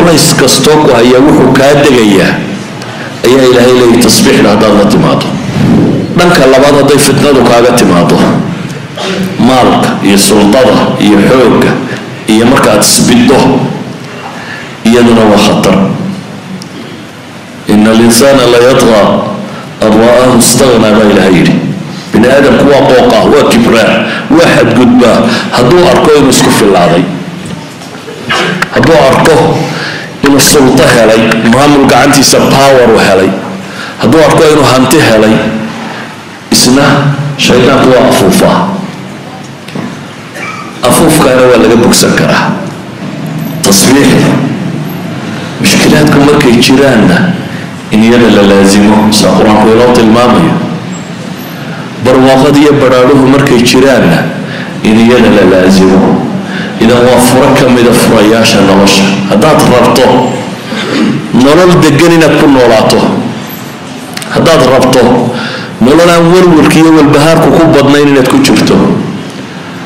culays kastoo ku haya wuxuu kaa degayaa ayaa ilaahay leeyahay tasbiixda haddaad la timaado. dhanka labaad hadday fitnadu kaaga timaado maalka iyo sultada iyo xoogga iyo markaad isbiddo iyaduna waa khatar. ina alinsaana la yatqa an ra'aahu istaghnaa baa ilaahay yidhi. bini aadamku waa qooqa, waa kibraa, waa xadgudbaa hadduu arko inuu isku filaaday, hadduu arko inuu sulto helay, maamul gacantiisa power u helay, hadduu arko inuu hanti helay, isna shaydaanku waa afuufaa. afuufkaana waa laga bogsan karaa. tasbiixda mushkilaadku markay jiraanna in iyada la laazimo saa qur-aanku inoo tilmaamayo. barwaaqad iyo baraaruhu markay jiraanna in iyada la laazimo. idan waa furo ka mida furayaasha nolosha. haddaad rabto nolol degan inaad ku noolaato, haddaad rabto nolol aan warwarka iyo walbahaarku ku badnayn inaad ku jirto,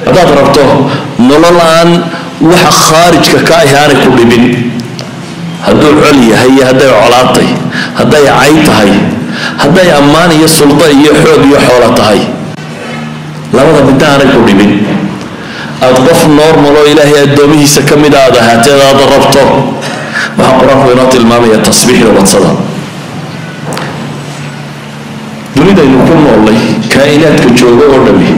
haddaad rabto nolol aan waxa khaarijka ka ahi aanay ku dhibin, hadduu col yahay iyo hadday colaatay, hadday cay tahay, hadday ammaan iyo suldo iyo xoog iyo xoolo tahay, labada midna aanay ku dhibin, aad qof normal oo ilaahay addoomihiisa ka mid aad ahaateed aad rabto, waxaa qur-aanku inoo tilmaamaya tasbiixda wadsada. dunidaynu ku noolnay kaa'inaadka jooga oo dhami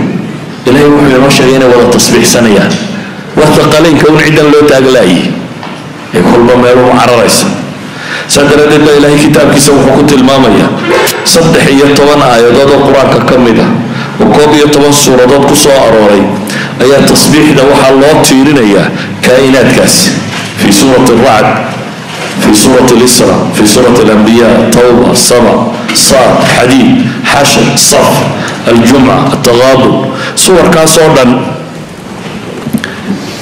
ilaahay wuxuu inoo sheegay inay wada tasbiixsanayaan. warta qaliinka un ciddan loo taaglaayay ee kolba meelu cararaysa. saa daraaddeed baa ilaahay kitaabkiisa wuxuu ku tilmaamaya 13 aayadood oo qur-aanka ka mid ah oo 11 suuradood ku soo arooray ayaa tasbiixda waxaa loo tiirinayaa kaa'inaadkaasi. fi suurati racd, fi suurati lisra, fi suurati alambiyaa, tawba, saba, saad, xadiid, xashar, saf, aljumca, ataqaabun, suwarkaasoo dhan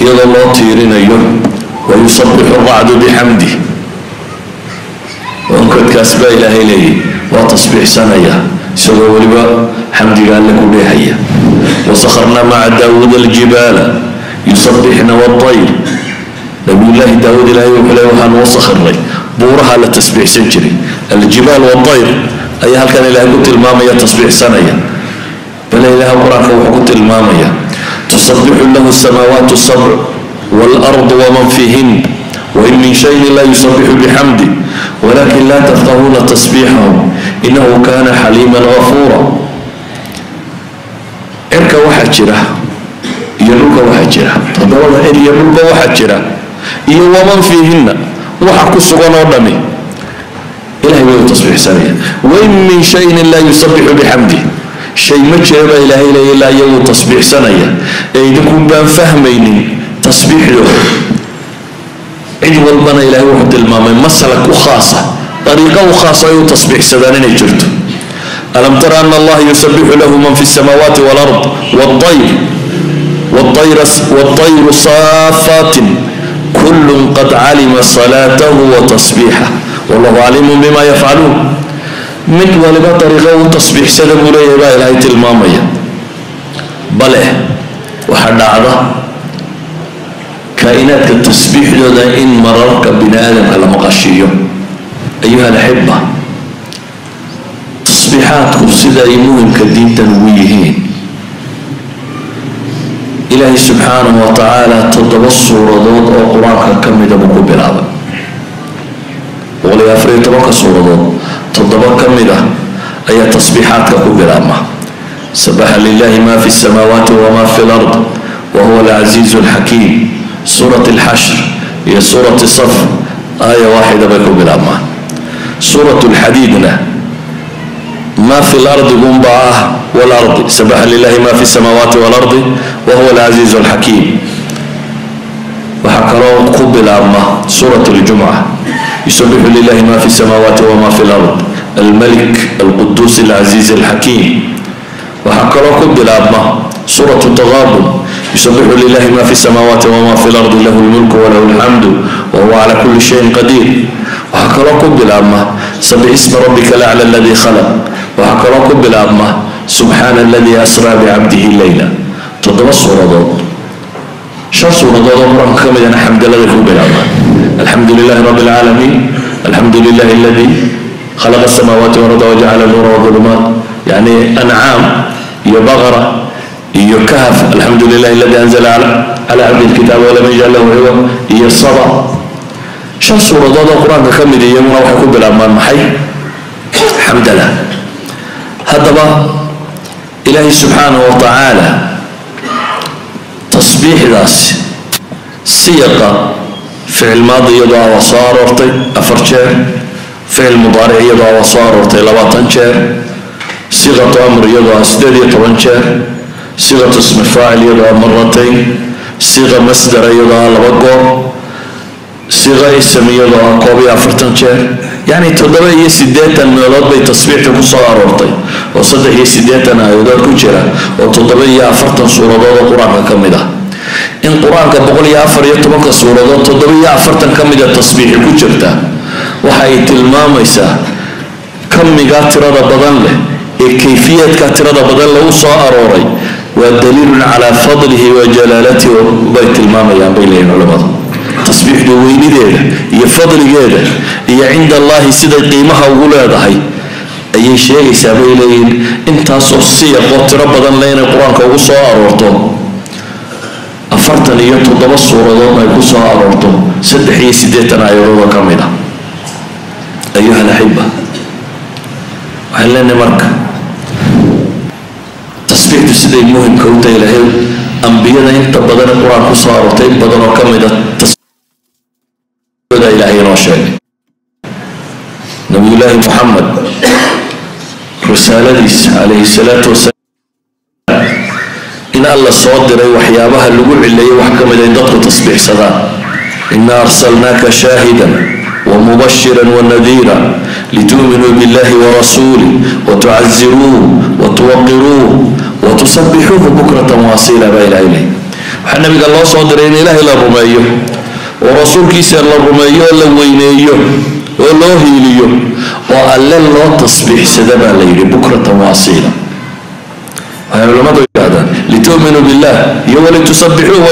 iyadoo loo tiirinayo wayusabixu racdu bixamdi. onkadkaas baa ilaahay leeyahy waa tasbiixsanaya isagoo weliba xamdiga alle ku dheehaya. wasakharna maca daawuud aljibaala yusabixna waayr. nabiyullaahi daawuud ilaahay wuxuu leeyahy waxaan noo sakharnay buuraha la tasbiixsan jiray. aljibaal waayr ayaa halkan ilaahay ku tilmaamaya tasbiixsanaya. bale ilaahay qur-aanka wuxuu ku tilmaamaya tusabixu lahu samaawaatu sabc waalardu waman fiihin wain min shayin laa yusabixu bixamdi walakin laa tafqahuuna tasbiixahum inahu kana xaliiman gafuura. cirka waxaa jira iyo dhulka waxaa jira, toddobada cir iyo dhulba waxaa jira, iyo waman fiihinna waxa ku sugan oo dhami ilahay way u tasbiixsanaya. wain min shayin laa yusabixu bixamdi, shay ma jira baa ilaahay leeya ilaa iyaguu tasbiixsanaya ee idinkun baan fahmaynin tasbiixdooda. cid walbana ilaahay wuxuu tilmaamay maslak u khaasa, dariiqo u khaasa ay u tasbiixsadaan inay jirto. alam tara ana allaha yusabixu lahu man fi samaawaati walard waayru saafaatin kullun qad calima salaatahu wa tasbiixah wallahu caliimun bima yafcaluun. mid waliba dariiqo u tasbiixsada buu leeyahay baa ilaahay tilmaamaya. bale waxaa dhacda kaa'inaadka tasbiixdooda in mararka bini aadamka la maqashiiyo. ayuha alaxiba, tasbiixaadku sida ay muhimka diintan ugu yihiin, ilaahay subxaanahu wa tacaala 7 suuradood oo qur-aanka ka mida buu ku bilaabay. 14 suuradood 7 ka mid ah ayaa tasbiixaadka ku bilaabma. sabaxa lilahi ma fi samaawaati wama fi lard wahuwa alcaziizu alxakiim. suurat alxashr iyo suurat saf aaya waaxida bay ku bilaabmaan. suurat alxadiidna ما في الأرض قنبعة والأرض سبح لله ما في السماوات والأرض وهو العزيز الحكيم. وحكروا قبل أما سورة الجمعة يسبح لله ما في السماوات وما في الأرض الملك القدوس العزيز الحكيم. وحكروا قبل أما سورة التغابن يسبح لله ما في السماوات وما في الأرض له الملك وله الحمد وهو على كل شيء قدير. وحكروا قبل أما سبح اسم ربك الأعلى الذي خلق. وحكروا قبل أما سبحان الذي أسرى بعبده الليلة. 7 suuradood 5 suuradood oo qur-aanka ka mid ah xamdalada ku bilaabmaan. الحمد لله رب العالمين، الحمد لله الذي خلق السماوات والأرض وجعل النور والظلمات، يعني أنعام يا بقرة يا كهف، الحمد لله الذي أنزل على عبد الكتاب ولم يجعل له عوجا، يا الصبا. شن سورة هذا القرآن كمل يوم روح يكون بالأمان محي الحمد لله. هذا إلهي سبحانه وتعالى تصبيح ذاس سياقة فعل ماضي يضع وصار ورطي أفرشة، فعل مضارع يضع وصار ورطي لباطنشة، صيغة أمر يضع سديد طبنشة، صيغة اسم فاعل يضع مرتين، صيغة مصدر يضع لبقو، صيغة اسم يضع قوبي أفرتنشة. يعني تضبع يسديتا ميلاد بي تصبيح كسار ورطي وصدح يسديتا آيادات كجرة وتضبع أفرتن سورة القرآن كمدة. إن قرآن كبقول يا أفر يتبقى سورة تضبع أفرتن كمدة تصبيح كجرة وحي تلماميسا كم مقاترة بدن له كيفية كاترة بدن له صار وري والدليل على فضله وجلالته وبيت المامة يا بين العلماء. تصبيح دويني ديله يفضل جيده هي عند الله سيد قيمها وولادها هي أي شيء يسابي لين أنت صوصية قط ربنا لين القرآن كوسا أرورتو أفرتني يتوضب الصورة ما يكوسا أرورتو سدحي سديتنا يروضا كاملة. أيها الأحبة هل لنا مرك تصبيح سيد مهم كوتا إلى هل أنبياء أنت بدن القرآن كوسا أرورتو بدن كاملة إلهي راشد نبي الله محمد رسالة عليه الصلاة والسلام إن الله صادر وحيابها اللقوع اللي وحكم ليندق تصبيح صدا إنا أرسلناك شاهدا ومبشرا ونذيرا لتؤمنوا بالله ورسوله وتعزروه وتوقروه وتسبحوه بكرة واصيلا بين إليه. النبي قال الله صادر إن إلهي للرميه ورسولك سأل الرميه لوينيه والله ليه وقال الله تصبيح سدبا ليلي بكرة واصيلا. لما هذا لتؤمنوا بالله ولتصبحوه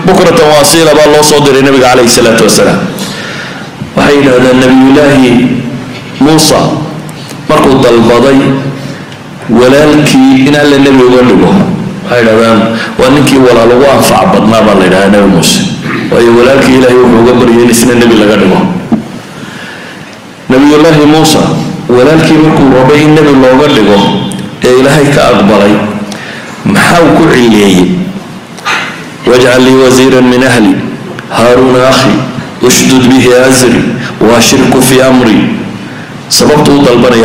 بكرة واصيلا بالله صادر النبي عليه الصلاة والسلام. وحين هذا النبي الله موسى مرقود البضي ولكن إن الله النبي يغلبه هذا وأنك ولا لو أنفع بدنا بالله النبي موسى ولكن إلهي وحوقبر ينسنا النبي لغنبه نبي الله موسى ولكن مركو ربي النبي الله غلبه إلهي كأكبري محاوك عليه واجعل لي وزيرا من أهلي هارون أخي اشدد به أزري وأشرك في أمري سببته طلبنا